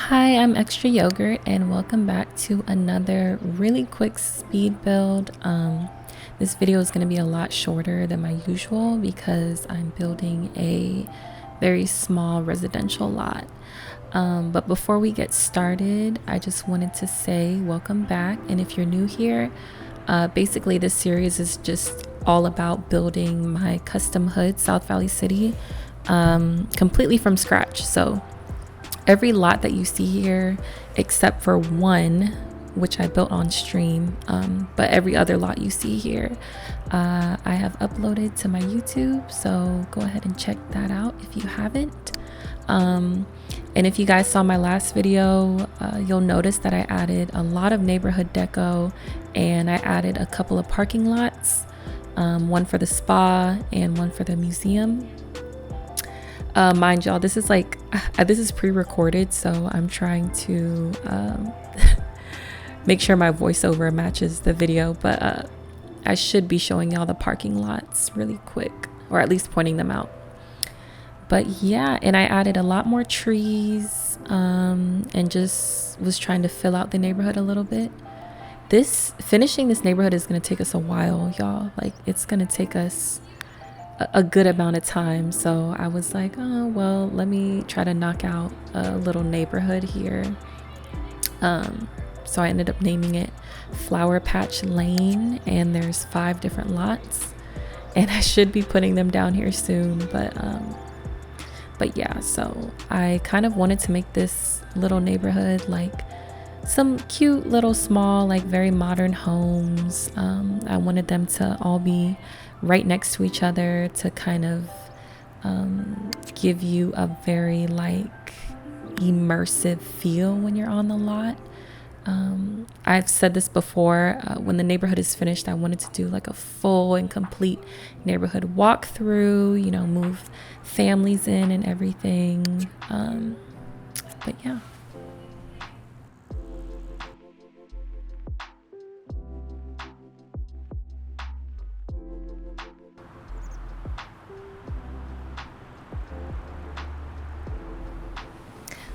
Hi, I'm Extraayogurt and welcome back to another really quick speed build. This video is going to be a lot shorter than my usual because I'm building a very small residential lot. But before we get started, I just wanted to say welcome back. And if you're new here, basically this series is just all about building my custom hood, South Valley City, completely from scratch. So every lot that you see here, except for one, which I built on stream, but every other lot you see here, I have uploaded to my YouTube. So go ahead and check that out if you haven't. And if you guys saw my last video, you'll notice that I added a lot of neighborhood deco and I added a couple of parking lots, one for the spa and one for the museum. Mind y'all, this is pre-recorded, so I'm trying to make sure my voiceover matches the video, but I should be showing y'all the parking lots really quick, or at least pointing them out. But yeah, and I added a lot more trees and just was trying to fill out the neighborhood a little bit. Finishing this neighborhood is going to take us a while, y'all. Like, it's going to take us a good amount of time. So I was like, oh well, let me try to knock out a little neighborhood here. So I ended up naming it Flower Patch Lane, and there's 5 different lots, and I should be putting them down here soon. But yeah, so I kind of wanted to make this little neighborhood like some cute little small, like very modern homes. I wanted them to all be right next to each other to kind of give you a very like immersive feel when you're on the lot. I've said this before, when the neighborhood is finished, I wanted to do like a full and complete neighborhood walkthrough, you know, move families in and everything. But yeah.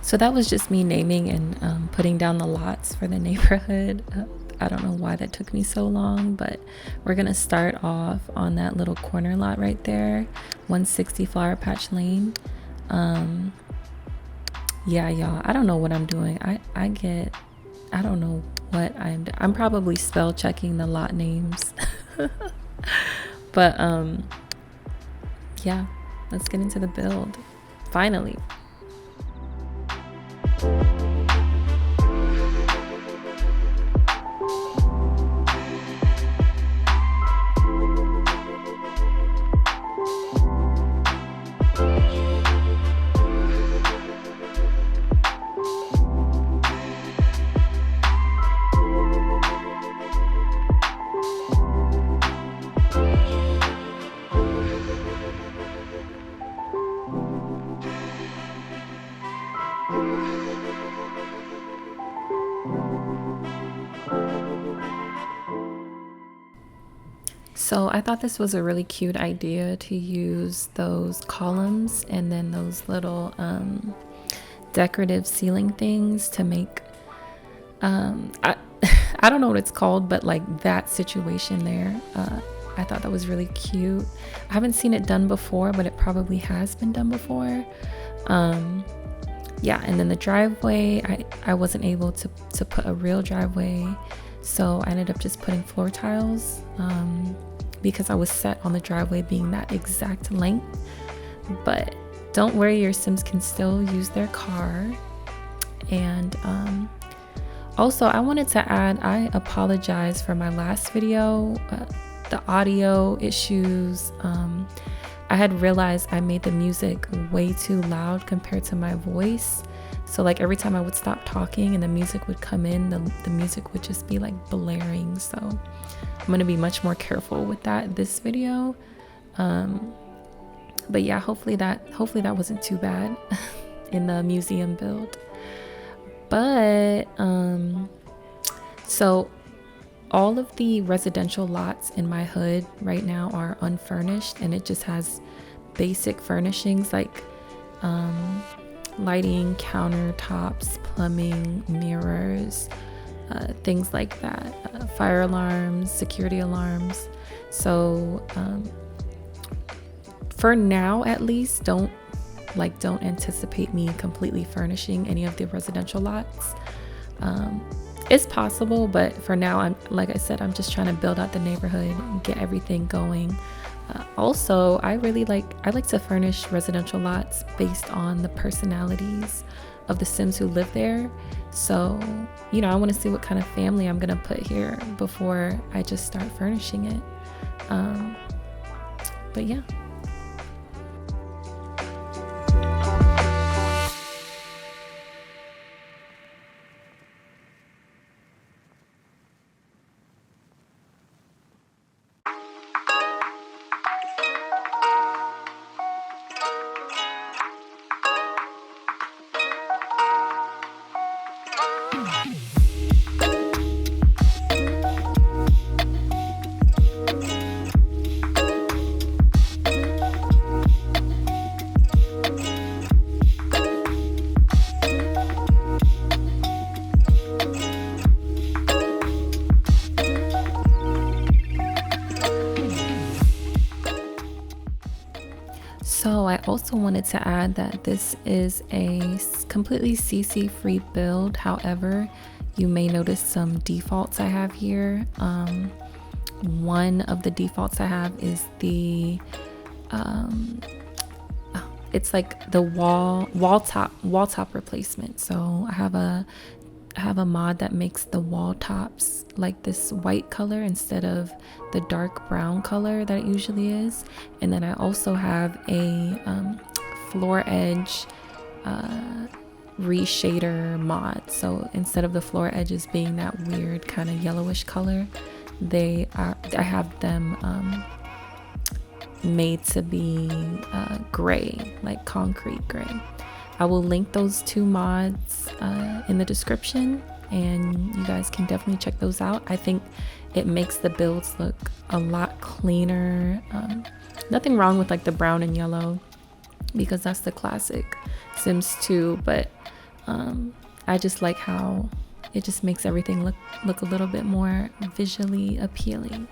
So that was just me naming and putting down the lots for the neighborhood. I don't know why that took me so long, but we're gonna start off on that little corner lot right there, 160 Flower Patch Lane. Yeah, y'all, I don't know what I'm doing. I don't know what I'm probably spell checking the lot names. But yeah, let's get into the build finally. So I thought this was a really cute idea to use those columns and then those little decorative ceiling things to make I don't know what it's called, but like that situation there. I thought that was really cute. I haven't seen it done before, but it probably has been done before. Yeah, and then the driveway, I wasn't able to put a real driveway, so I ended up just putting floor tiles because I was set on the driveway being that exact length. But don't worry, your Sims can still use their car. And also, I wanted to add, I apologize for my last video, the audio issues. I had realized I made the music way too loud compared to my voice. So like every time I would stop talking and the music would come in, the music would just be like blaring. So I'm going to be much more careful with that this video. But yeah, hopefully that wasn't too bad in the museum build. But so all of the residential lots in my hood right now are unfurnished, and it just has basic furnishings like lighting, countertops, plumbing, mirrors, things like that, fire alarms, security alarms. So for now, at least, don't anticipate me completely furnishing any of the residential lots. It's possible, but for now, like I said, I'm just trying to build out the neighborhood and get everything going. Also, I like to furnish residential lots based on the personalities of the Sims who live there. So, I want to see what kind of family I'm gonna put here before I just start furnishing it. But yeah. So I also wanted to add that this is a completely CC free build. However, you may notice some defaults I have here. One of the defaults I have is the it's like the wall top replacement. So I have a mod that makes the wall tops like this white color instead of the dark brown color that it usually is. And then I also have a floor edge reshader mod. So instead of the floor edges being that weird kind of yellowish color, I have them made to be gray, like concrete gray. I will link those two mods in the description, and you guys can definitely check those out. I think it makes the builds look a lot cleaner. Nothing wrong with like the brown and yellow, because that's the classic Sims 2, but I just like how it just makes everything look a little bit more visually appealing.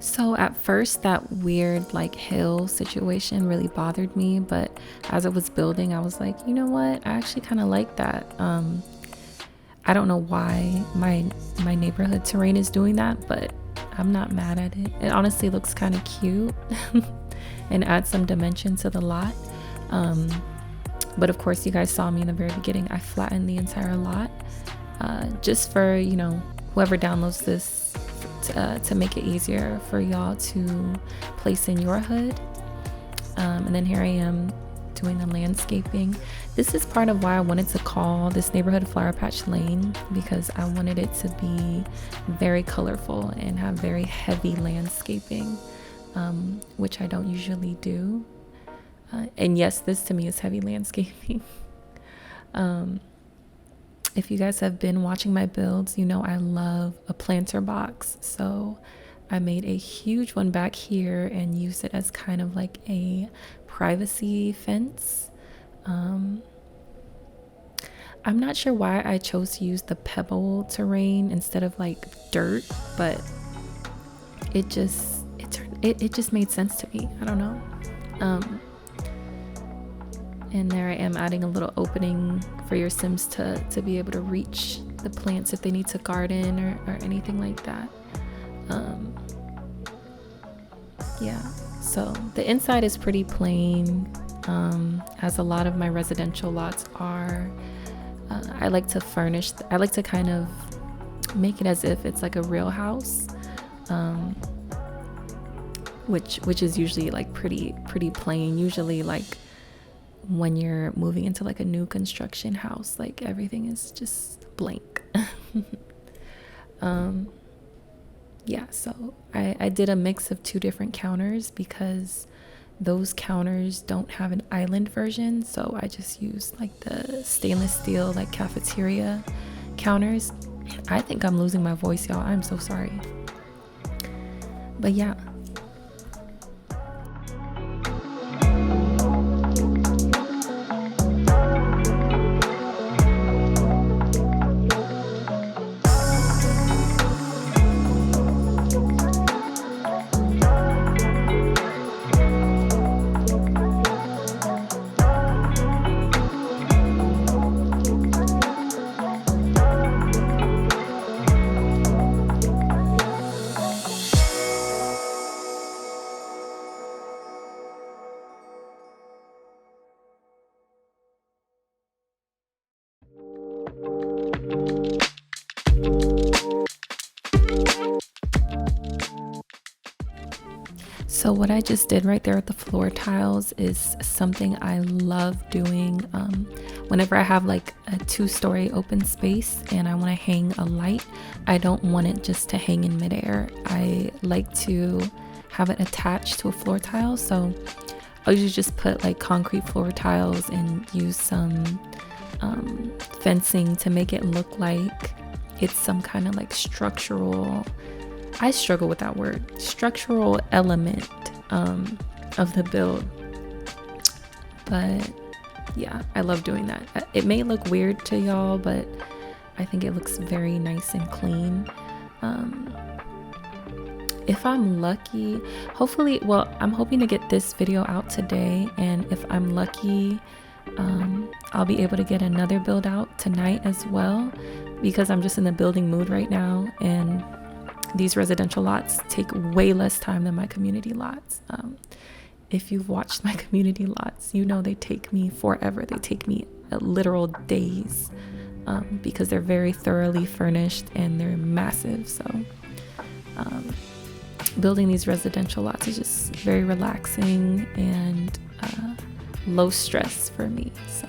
So at first that weird like hill situation really bothered me, but as it was building I was like, you know what, I actually kind of like that. I don't know why my neighborhood terrain is doing that, but I'm not mad at it. It honestly looks kind of cute and adds some dimension to the lot. But of course, you guys saw me in the very beginning, I flattened the entire lot just for, you know, whoever downloads this to make it easier for y'all to place in your hood. And then here I am doing the landscaping. This is part of why I wanted to call this neighborhood Flower Patch Lane, because I wanted it to be very colorful and have very heavy landscaping, which I don't usually do. And yes, this to me is heavy landscaping. If you guys have been watching my builds, you know I love a planter box. So I made a huge one back here and used it as kind of like a privacy fence. I'm not sure why I chose to use the pebble terrain instead of like dirt, but it just made sense to me. I don't know. And there I am adding a little opening for your Sims to be able to reach the plants if they need to garden or anything like that. Yeah, so the inside is pretty plain, as a lot of my residential lots are. I like to furnish, I like to kind of make it as if it's like a real house, which is usually like pretty plain. Usually like when you're moving into like a new construction house, like everything is just blank. Yeah, so I did a mix of 2 different counters because those counters don't have an island version, so I just used like the stainless steel like cafeteria counters. I think I'm losing my voice, y'all. I'm so sorry. But yeah. So what I just did right there with the floor tiles is something I love doing whenever I have like a 2-story open space and I want to hang a light. I don't want it just to hang in midair. I like to have it attached to a floor tile. So I'll usually just put like concrete floor tiles and use some fencing to make it look like it's some kind of like structural, I struggle with that word, structural element of the build. But yeah, I love doing that. It may look weird to y'all, but I think it looks very nice and clean. If I'm lucky, hopefully, well, I'm hoping to get this video out today, and if I'm lucky, I'll be able to get another build out tonight as well, because I'm just in the building mood right now, and these residential lots take way less time than my community lots. If you've watched my community lots, you know they take me forever. They take me literal days, because they're very thoroughly furnished and they're massive. So building these residential lots is just very relaxing and low stress for me. So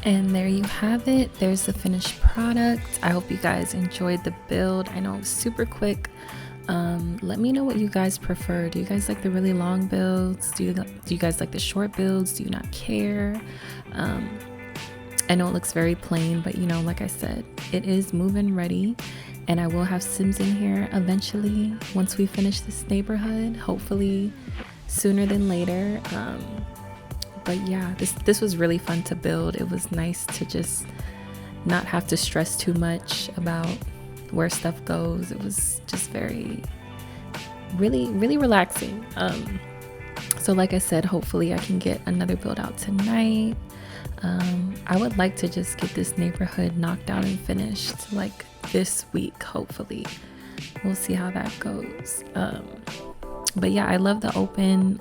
and there you have it. There's the finished product. I hope you guys enjoyed the build. I know it was super quick. Let me know what you guys prefer. Do you guys like the really long builds? Do you guys like the short builds? Do you not care? I know it looks very plain, but you know, like I said, it is move-in ready, and I will have Sims in here eventually once we finish this neighborhood, hopefully sooner than later. But yeah, this was really fun to build. It was nice to just not have to stress too much about where stuff goes. It was just really relaxing. So like I said, hopefully I can get another build out tonight. I would like to just get this neighborhood knocked out and finished like this week, hopefully. We'll see how that goes. But yeah, I love the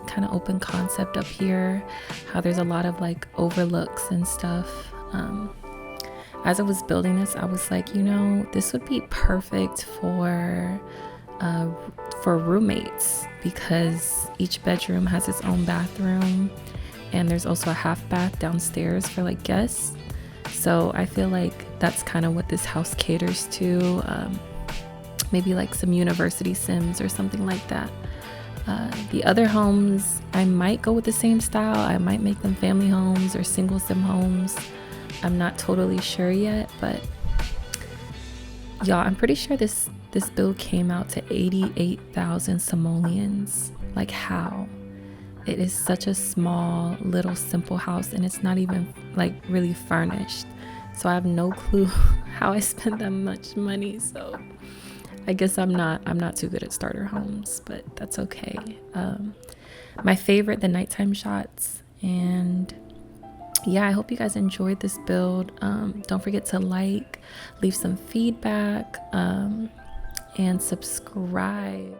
kind of open concept up here, how there's a lot of like overlooks and stuff. As I was building this, I was like, you know, this would be perfect for roommates, because each bedroom has its own bathroom, and there's also a half bath downstairs for like guests. So I feel like that's kind of what this house caters to. Maybe like some university sims or something like that. The other homes, I might go with the same style. I might make them family homes or single sim homes. I'm not totally sure yet, but y'all, I'm pretty sure this build came out to 88,000 simoleons. Like, how? It is such a small, little, simple house, and it's not even like really furnished. So I have no clue how I spent that much money. So I guess I'm not too good at starter homes, but that's okay. My favorite, the nighttime shots. And yeah, I hope you guys enjoyed this build. Don't forget to like, leave some feedback, and subscribe.